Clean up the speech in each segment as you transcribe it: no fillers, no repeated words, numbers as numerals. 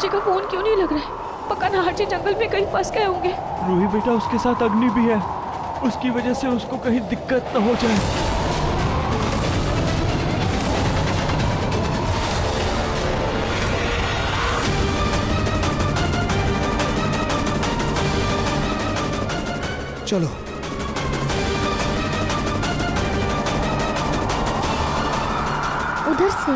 जी का फोन क्यों नहीं लग रहा है? पक्का नाहर जी जंगल में कहीं फंस गए होंगे। रूही बेटा, उसके साथ अग्नि भी है, उसकी वजह से उसको कहीं दिक्कत न हो जाए। चलो उधर से।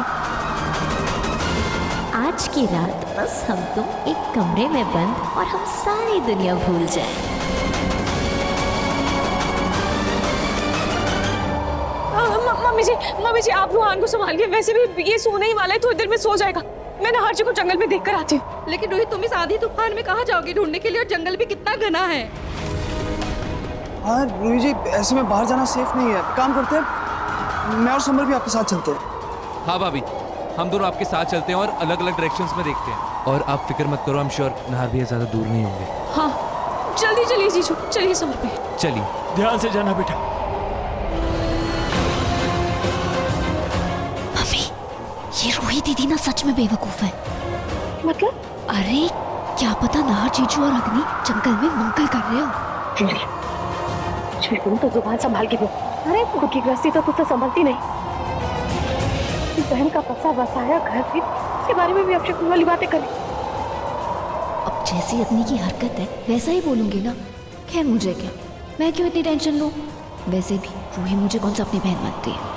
आज की रात बस हम तुम एक कमरे में बंद और हम सारी दुनिया भूल जाएं। मम्मी जी आप रूहान को संभालिए, वैसे भी ये सोने ही वाला है, थोड़ी देर में सो जाएगा। मैं नाहर जी को जंगल में देखकर आती हूँ। लेकिन रोहित, तुम इस आंधी तूफान में कहाँ जाओगे ढूंढने के लिए, और जंगल भी कितना घना है। हाँ रूही जी, ऐसे में बाहर जाना सेफ नहीं है। काम करते हैं, मैं और समर भी आपके साथ चलते हैं। हाँ भाभी, हम दोनों आपके साथ चलते हैं और अलग अलग डायरेक्शंस में देखते हैं। और आप फिक्र मत करो, आई एम श्योर नाहर भैया ज्यादा दूर नहीं होंगे। हाँ जल्दी चलिए जीजू, चलिए समर पे। चलिए। ध्यान से जाना बेटा। मम्मी, ये रूही दीदी ना सच में बेवकूफ है। मतलब? अरे क्या पता नाहर जीजू और अग्नि जंगल में मंगल कर रहे हो। तुम तो जुबान संभाल के बोल। अरे खुद की गृहस्थी तो तुझसे संभलती नहीं। बहन का बसा बसाया घर थी, उसके बारे में भी अपशकुन वाली बातें करें। अब जैसी अग्नि की हरकत है वैसा ही बोलूंगी ना। खैर मुझे क्या, मैं क्यों इतनी टेंशन लूं। वैसे भी रूही मुझे कौन सा अपनी बहन मानती है।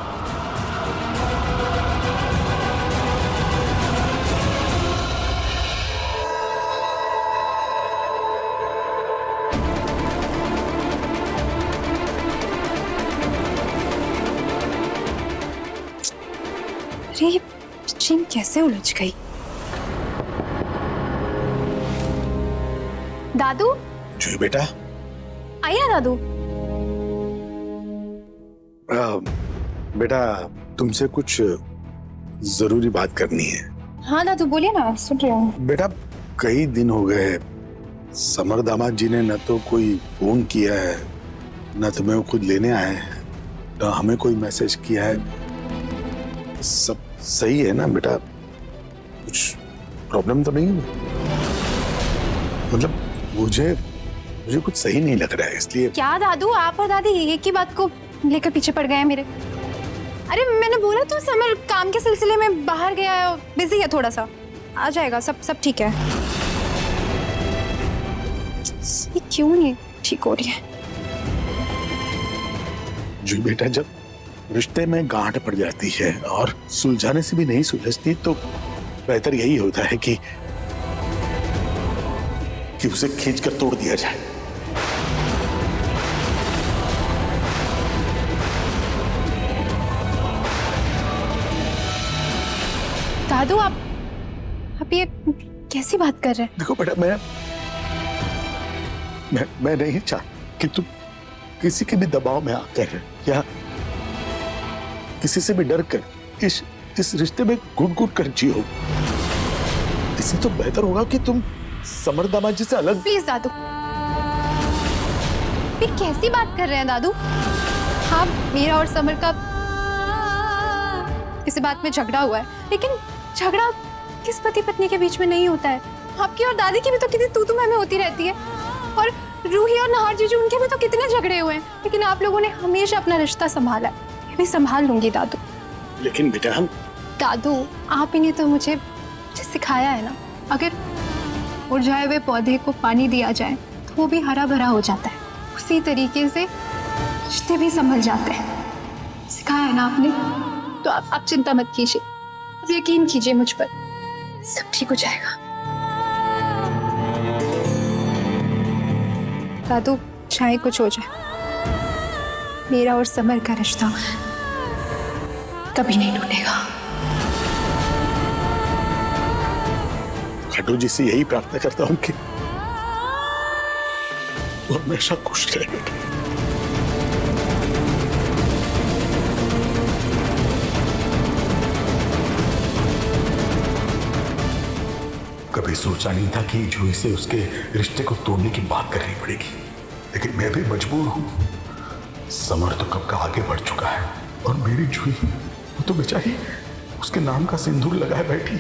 अरे ये चीन कैसे उलझ गई? दादू जी बेटा। आइए दादू। बेटा तुमसे कुछ जरूरी बात करनी है। हाँ दादू बोलिए ना, सुन रही हूँ। बेटा कई दिन हो गए, समर दामाद जी ने न तो कोई फोन किया है, न तुम्हें वो खुद लेने आए हैं, न हमें कोई मैसेज किया है। सब सही है ना बेटा? कुछ प्रॉब्लम तो नहीं है? मतलब मुझे कुछ सही नहीं लग रहा है, इसलिए। क्या दादू, आप और दादी एक ही बात को लेकर पीछे पड़ गए हैं मेरे। अरे मैंने बोला तो समर काम के सिलसिले में बाहर गया है, बिजी है थोड़ा सा, आ जाएगा, सब ठीक है। ये क्यों नहीं ठीक हो रही है? जी बेटा, जब रिश्ते में गांठ पड़ जाती है और सुलझाने से भी नहीं सुलझती तो बेहतर यही होता है कि उसे खींचकर तोड़ दिया जाए। दादू आप ये कैसी बात कर रहे हैं? देखो बेटा, मैं नहीं चाहता कि तुम किसी के भी दबाव में आकर या किसी से भी डर कर इस रिश्ते में घुट-घुट कर जियो। इससे तो बेहतर होगा कि तुम समर दामाद जी से अलग। प्लीज दादू, ये कैसी बात कर रहे हैं दादू? हाँ मेरा और समर का किसी बात में झगड़ा हुआ है, लेकिन झगड़ा किस पति पत्नी के बीच में नहीं होता है। आपकी और दादी की भी तो कितनी तू मैं होती रहती है, और रूही और नाहर जीजू उनके भी तो कितने झगड़े हुए हैं, लेकिन आप लोगों ने हमेशा अपना रिश्ता संभाला। मैं भीसंभाल लूंगी दादू। लेकिन बेटा दादू आप ही ने तो मुझे सिखाया है ना, अगर मुरझाए हुए पौधे को पानी दिया जाए तो वो भी हरा भरा हो जाता है, उसी तरीके से रिश्ते भी संभल जाते हैं। सिखाया है ना आपने, तो आप चिंता मत कीजिए, अब यकीन कीजिए मुझ पर, सब ठीक हो जाएगा। दादू चाहे कुछ हो जाए, मेरा और समर का रिश्ता कभी नहीं टूटेगा। खाटू जी से यही प्रार्थना करता हूं कि वो हमेशा खुश रहे। कभी सोचा नहीं था कि जूही से उसके रिश्ते को तोड़ने की बात करनी पड़ेगी, लेकिन मैं भी मजबूर हूं। समर तो कब का आगे बढ़ चुका है और मेरी जूही वो तो बेचारी उसके नाम का सिंदूर लगाए बैठी।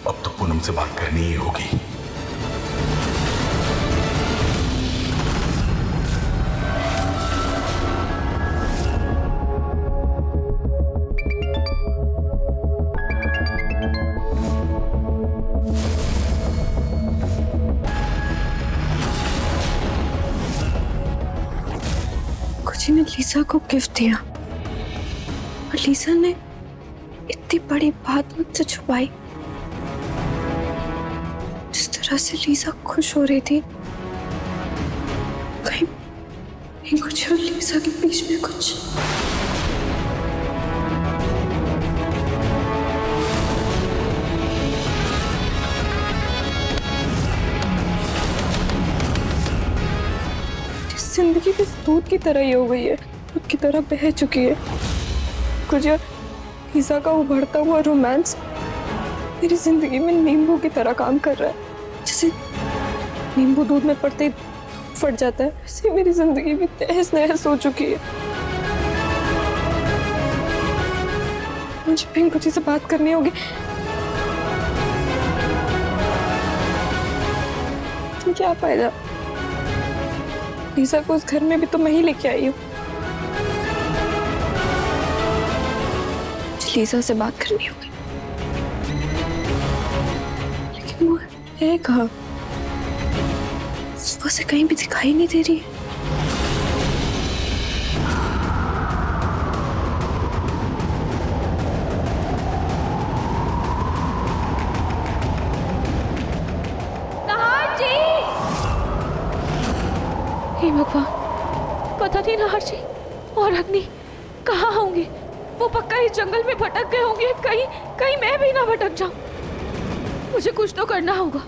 अब तो पूनम से बात करनी ही होगी। कुछ ने लीसा को गिफ्ट दिया और लीसा ने इतनी बड़ी बात मुझसे छुपाई। जिस तरह से लीसा खुश हो रही थी, कहीं कुछ और लीसा के बीच में कुछ। जिंदगी किस दूध की तरह ही हो गई है, दूध की तरह बह चुकी है। कुछ लीसा का उभरता हुआ रोमांस मेरी जिंदगी में नींबू की तरह काम कर रहा है। जैसे नींबू दूध में पड़ते ही फट जाता है, वैसे मेरी जिंदगी भी तहस नहस हो चुकी है। मुझे पिंकू जी से बात करनी होगी। क्या फायदा, लीसा को उस घर में भी तो मैं ही लेके आई हूँ। लीसा से बात करनी होगी, लेकिन वो है कहाँ? सुबह से कहीं भी दिखाई नहीं दे रही है। हे भगवान, पता नहीं नाहर जी और अग्नि कहाँ होंगे। वो पक्का इस जंगल में भटक गए होंगे। कहीं मैं भी ना भटक जाऊं। मुझे कुछ तो करना होगा।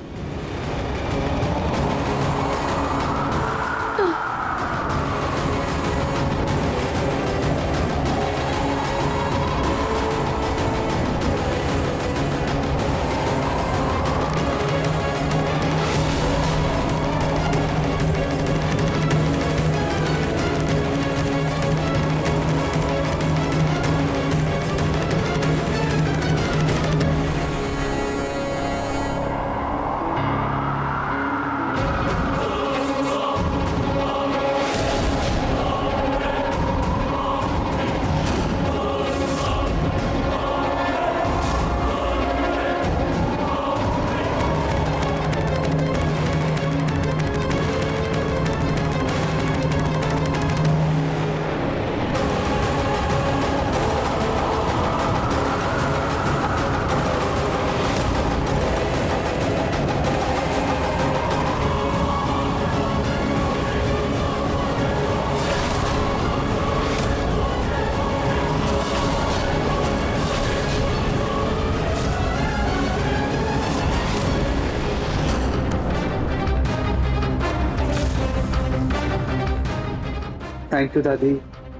थैंक यू दादी।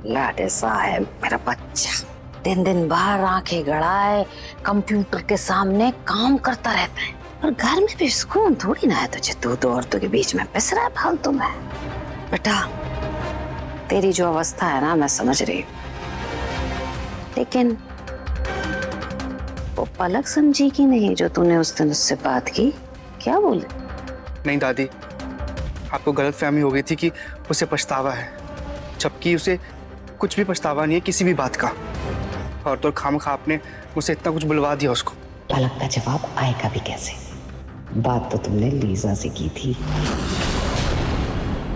लाडे साहब, मेरा बच्चा दिन दिन बाहर आंखें गड़ाए कंप्यूटर के सामने काम करता रहता है, और घर में भी सुकून थोड़ी ना है तुझे। तू तो औरतों के बीच में पिस रहा है फालतू में। बेटा, तेरी जो अवस्था है ना, मैं समझ रही हूँ, लेकिन वो पलक समझी कि नहीं जो तूने उस दिन उससे बात की? क्या बोले? नहीं दादी, आपको गलतफहमी हो गई थी कि उसे पछतावा है, जबकि उसे कुछ भी पछतावा नहीं है किसी भी बात का। और तो खामखा आपने उसे इतना कुछ बुलवा दिया उसको। पलक का जवाब आएगा भी कैसे? बात तो तुमने लीजा से की थी।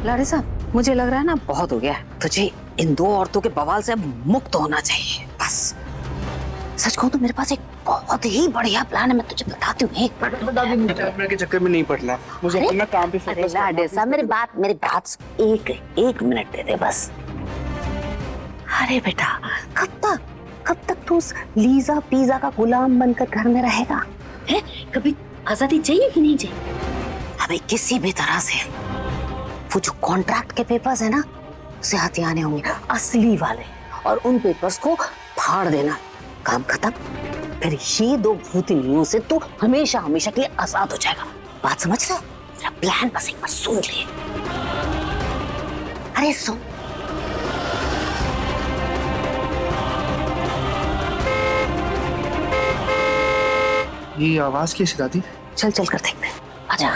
लाडे साहब, मुझे लग रहा है ना बहुत हो गया है। तुझे इन दो औरतों के बवाल से अब मुक्त होना चाहिए बस। सच कहूं तो मेरे पास एक बहुत ही बढ़िया प्लान है, मैं तुझे बताती हूँ। एक मिनट के चक्कर में नहीं पड़ना, मुझे अपना काम पे फोकस करना। लाडे साहब, मेरी बात एक मिनट दे दे बस। अरे बेटा, कब तक तू उस लीजा पीजा का गुलाम बनकर घर में रहेगा? है कभी आजादी चाहिए कि नहीं चाहिए? अबे किसी भी तरह से वो जो कॉन्ट्रैक्ट के पेपर्स है ना, उसे हाथ आने होंगे, असली वाले, और उन पेपर्स को फाड़ देना। काम खत्म। फिर ये दो भूतनियों से तू हमेशा हमेशा के लिए आजाद हो जाएगा। बात समझ रहा? मेरा प्लान बस एक बार सुन ले। अरे सुन, ये आवाज कैसी दादी? चल चल कर देखते हैं, आजा।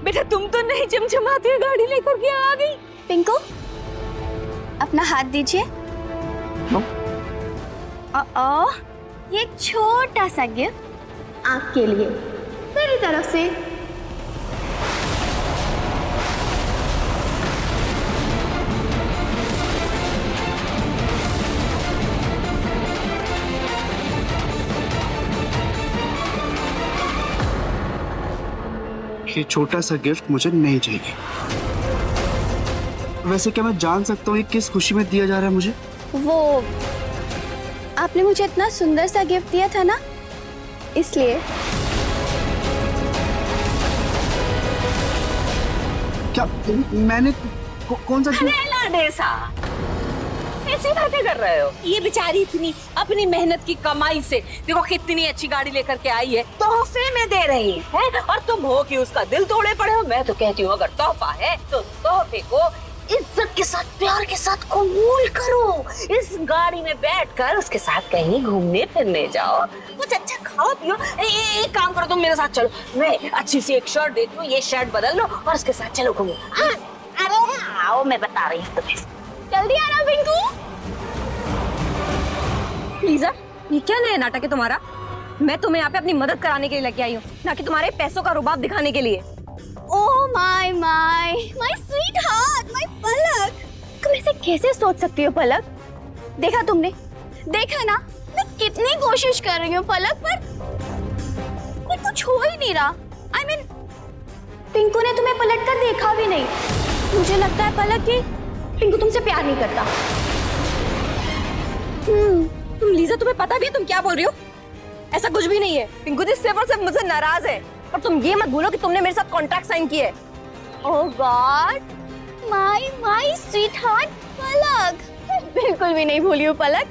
बेटा तुम तो नहीं चमचमाती गाड़ी लेकर के आ गई। पिंकू, अपना हाथ दीजिए। ये एक छोटा सा गिफ्ट आपके लिए मेरी तरफ से। ये छोटा सा गिफ्ट मुझे नहीं चाहिए। वैसे क्या मैं जान सकता हूँ ये किस खुशी में दिया जा रहा है मुझे? वो आपने मुझे इतना सुंदर सा गिफ्ट दिया था ना, इसलिए। क्या मैंने कौन सा लाडेसा, ऐसी बातें कर रहे हो? ये बेचारी इतनी अपनी मेहनत की कमाई से देखो कितनी अच्छी गाड़ी लेकर के आई है, तोहफे में दे रही है, और तुम हो कि उसका दिल तोड़े पड़े हो। मैं तो कहती हूँ अगर तोहफा है तो तोहफे को इज्जत के साथ, प्यार के साथ कबूल करो। इस गाड़ी में बैठकर उसके साथ कहीं घूमने फिरने जाओ, कुछ अच्छा खाओ पियो। एक काम करो, तुम मेरे साथ चलो, मैं अच्छी सी एक शर्ट देती हूँ, ये शर्ट बदल लो और उसके साथ चलो घूमो। हाँ, अरे आओ, मैं बता रही हूँ तुम्हें। जल्दी आना पिंकू। लीजा, ये क्या नया नाटक है तुम्हारा? मैं तुम्हें यहाँ पे अपनी मदद कराने के लिए लेके आई हूँ, ना कि तुम्हारे पैसों का रुबाब दिखाने के लिए। Oh my sweet heart, my पलक। तुम ऐसे कैसे सोच सकती हो पलक? देखा तुमने, देखा ना मैं कितनी कोशिश कर रही हूँ पलक, पर कुछ हो ही नहीं रहा। I mean, पिंकू ने तुम्हें पलट कर देखा भी नहीं। मुझे लगता है पलक कि पिंकू तुमसे प्यार नहीं करता। तुम लीजा, तुम्हें पता भी है तुम क्या बोल रही हो? ऐसा कुछ भी नहीं है। पिंकू जी सिर्फ और सिर्फ मुझसे नाराज है, और तुम ये मत भूलो कि तुमने मेरे साथ कॉन्ट्रैक्ट साइन किया है। ओह गॉड, माय स्वीट हार्ट पलक। बिल्कुल भी नहीं भूली हूँ पलक,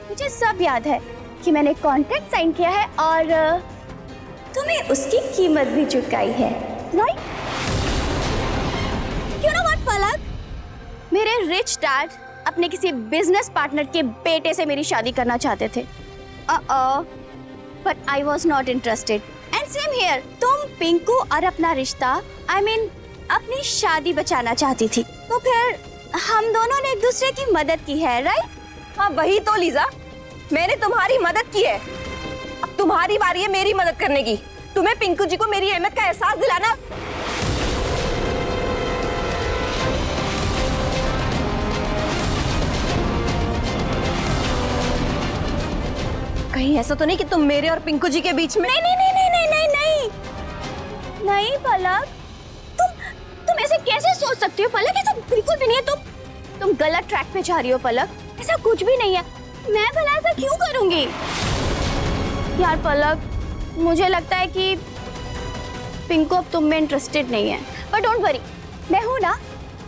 मुझे सब याद है कि मैंने कॉन्ट्रैक्ट साइन किया है और तुम्हें उसकी कीमत भी चुकाई है, राइट? यू नो व्हाट पलक, मेरे रिच डैड अपने किसी बिजनेस पार्टनर के बेटे से मेरी शादी करना चाहते थे, but I was not interested. And same here, तुम पिंकू और अपना रिश्ता, I mean, अपनी शादी बचाना चाहती थी, तो फिर हम दोनों ने एक दूसरे की मदद की है, राइट? हाँ वही तो लीजा, मैंने तुम्हारी मदद की है, अब तुम्हारी बारी है मेरी मदद करने की। तुम्हें पिंकू जी को मेरी अहमियत का एहसास दिलाना। कहीं ऐसा तो नहीं कि तुम मेरे और पिंकू जी के बीच में? नहीं नहीं नहीं नहीं नहीं नहीं नहीं नहीं पलक, तुम ऐसे कैसे सोच सकती हो पलक? ऐसा बिल्कुल भी नहीं है। तुम गलत ट्रैक पे जा रही हो पलक, ऐसा कुछ भी नहीं है। मैं भला ऐसा क्यों करूंगी यार पलक? मुझे लगता है कि पिंकू अब तुम में इंटरेस्टेड नहीं है, पर डोंट वरी, मैं हूं ना,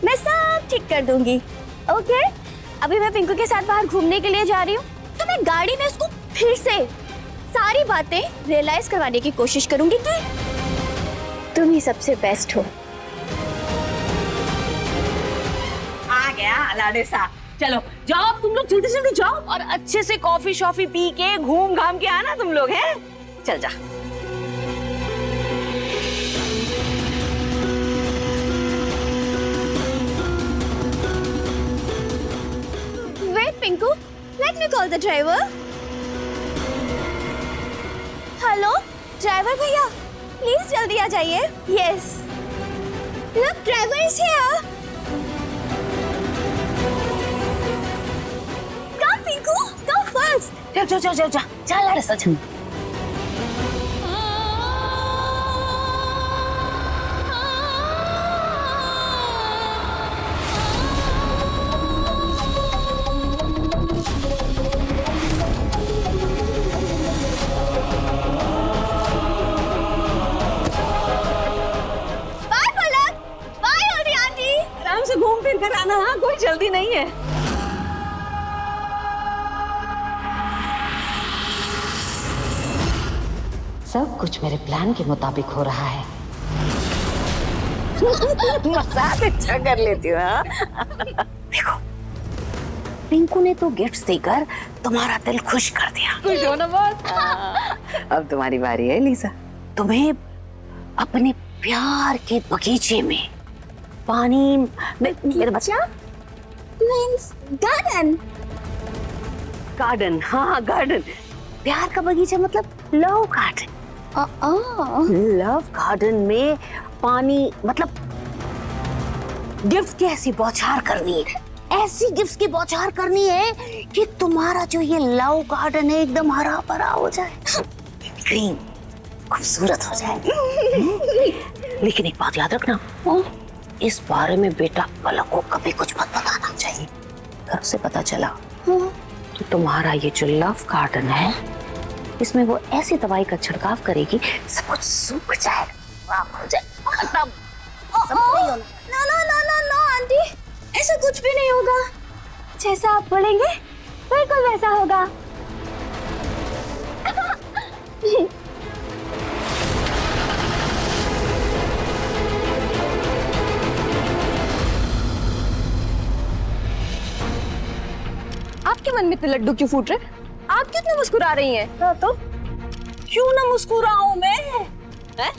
मैं सब ठीक कर दूंगी। ओके, अभी मैं पिंकू के साथ बाहर घूमने के लिए जा रही हूँ, तो मैं गाड़ी में उसको फिर से सारी बातें रियलाइज करवाने की कोशिश करूंगी कि तुम ही सबसे बेस्ट हो। आ गया लाडेसा, चलो जाओ तुम लोग, जल्दी जल्दी जाओ और अच्छे से कॉफी शॉफी पी के घूम घाम के आना तुम लोग, हैं? चल जा। Wait Pinku, let me call the driver. Hello driver भैया, प्लीज जल्दी आ जाइए। Yes, look driver is here. Come Pinku, come fast. जा जा जा जा जा, जा लाडेसा जा। घूम फिर कर आना, हाँ, कोई जल्दी नहीं है। कुछ मेरे प्लान के मुताबिक हो रहा है। मजाक अच्छा कर लेती हूँ। हाँ? देखो, पिंकू ने तो गिफ्ट्स देकर तुम्हारा दिल खुश कर दिया। खुश हो ना बहुत। अब तुम्हारी बारी है लीजा। तुम्हें अपने प्यार के बगीचे में पानी मेरे बच्चा गार्डन। गार्डन, हाँ गार्डन। प्यार का बगीचा मतलब लव गार्डन। लव गार्डन में पानी मतलब गिफ्ट की ऐसी बौछार करनी है, ऐसी गिफ्ट की बौछार करनी है कि तुम्हारा जो ये लव गार्डन है एकदम हरा भरा हो जाए, ग्रीन, खूबसूरत हो जाए। लेकिन एक बात याद रखना, इस बारे में बेटा पलक को कभी कुछ मत बताना चाहिए। घर से पता चला तो तुम्हारा ये जो लव गार्डन है इसमें वो ऐसी दवाई का छिड़काव करेगी सब कुछ सूख जाएगा, साफ हो जाए, खत्म। No no no no no aunty, ऐसा कुछ भी नहीं होगा। जैसा आप बोलेंगे बिल्कुल वैसा होगा। आपके मन में इतने लड्डू क्यों फूट रहे? आप कितने मुस्कुरा रही हैं? तो क्यों ना मुस्कुराऊं मैं? है?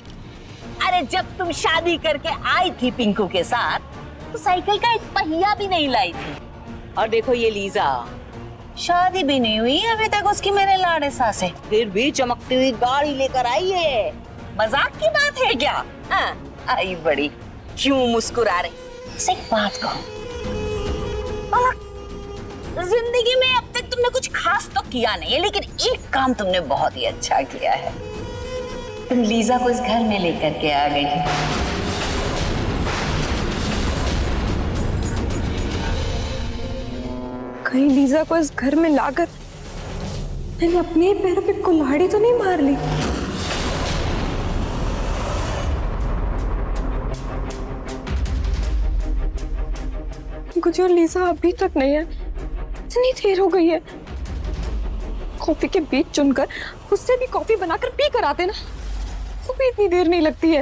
अरे जब तुम शादी करके आई थी पिंकू के साथ तो साइकिल का एक पहिया भी नहीं लाई थी। और देखो ये लीजा, शादी भी नहीं हुई अभी तक उसकी मेरे लाड़े सासे, फिर भी चमकती हुई गाड़ी लेकर आई है। मजाक की बात है क्या? हाँ, आई बड़ी, क्यों मुस्कुरा रही? इसे एक बात कहूं, जिंदगी में अब तक तुमने कुछ खास तो किया नहीं है, लेकिन एक काम तुमने बहुत ही अच्छा किया है। तुम लीजा को इस घर में लेकर के आ गई। कहीं लीजा को इस घर में लाकर मैंने अपने ही पैरों पे कुल्हाड़ी तो नहीं मार ली? कुछ और लीजा अभी तक नहीं है। इतनी देर हो गई है। कॉफी के बीज चुनकर उससे भी कॉफी बनाकर पी कर आते ना, तो भी इतनी देर नहीं लगती है।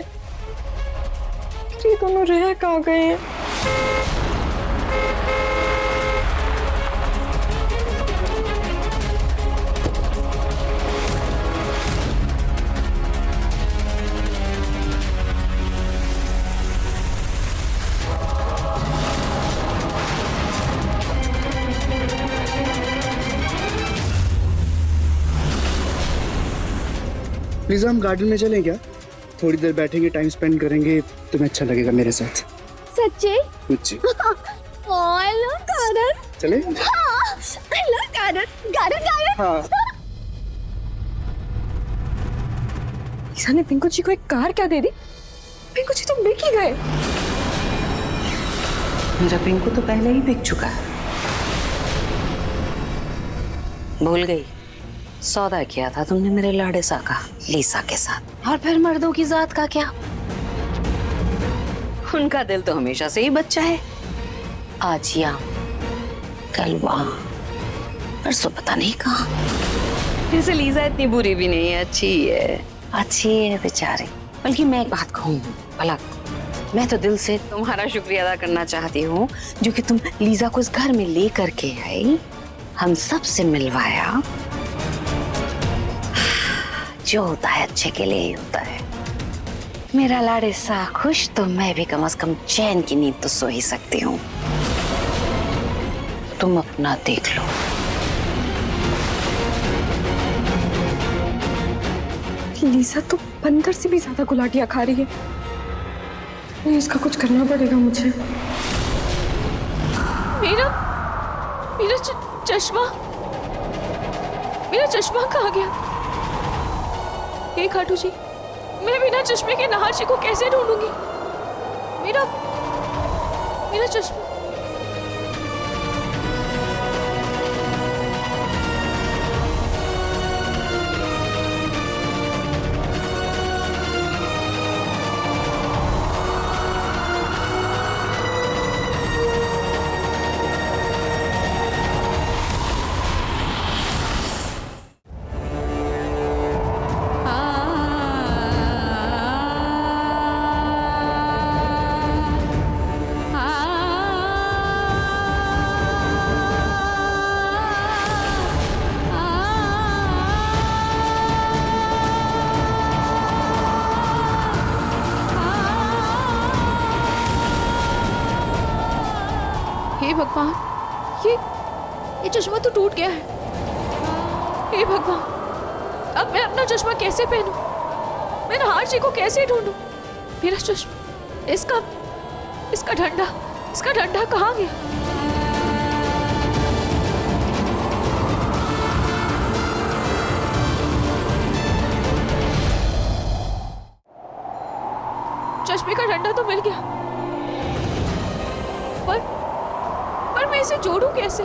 ये दोनों रह कहाँ गए हैं? लीजा, हम गार्डन में चलें क्या? थोड़ी देर बैठेंगे, टाइम स्पेंड करेंगे, तुम्हें अच्छा लगेगा मेरे साथ। सच्ची? कुछ I love garden. चले? हाँ, I love garden. Garden, garden. हाँ। लीजा ने पिंकू जी को एक कार क्या दे दी? पिंकू जी तो बिक ही गए। मेरा पिंकू तो पहले ही बिक चुका है। भूल गई, सौदा किया था तुमने मेरे लाड़े सा का लीसा के साथ। और फिर मर्दों की जात का क्या? उनका दिल तो हमेशा से ही बच्चा है। आज यहाँ, कल वहाँ, परसों पता नहीं कहाँ। जैसे लीजा इतनी बुरी भी नहीं है, अच्छी है, अच्छी है बेचारी। बल्कि मैं एक बात कहूँ पलक, मैं तो दिल से तुम्हारा शुक्रिया अदा करना चाहती हूँ जो कि तुम लीजा को इस घर में ले करके आई, हम सब से मिलवाया। जो होता है अच्छे के लिए ही होता है। मेरा लाड़े सा खुश तो मैं भी कम से कम चैन की नींद तो सो ही सकती हूँ। तुम अपना देख लो। लीजा तो बंदर से भी ज्यादा गुलाटियां खा रही है। नहीं, इसका कुछ करना पड़ेगा मुझे। मेरा चश्मा कहाँ गया? हे खाटू जी, मैं बिना चश्मे के नाहर जी को कैसे ढूंढूंगी? मेरा चश्मा। हे भगवान, ये चश्मा तो टूट गया है। हे भगवान, अब मैं अपना चश्मा कैसे पहनूं? मैं नहार जी को कैसे ढूंढूं? मेरा चश्मा, इसका डंडा कहाँ गया? चश्मे का डंडा तो मिल गया, पर मैं इसे जोड़ूं कैसे?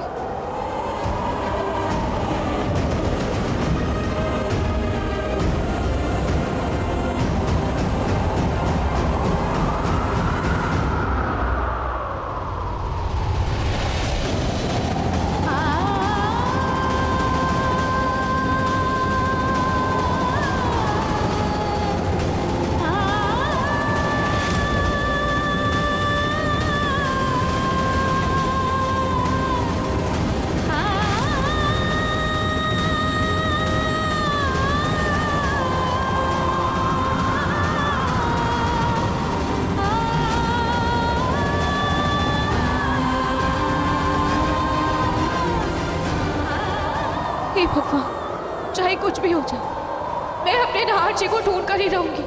हे भगवान, चाहे कुछ भी हो जाए, मैं अपने नहार जी को ढूंढ कर ही रहूंगी।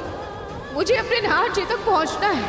मुझे अपने नहार जी तक पहुंचना है।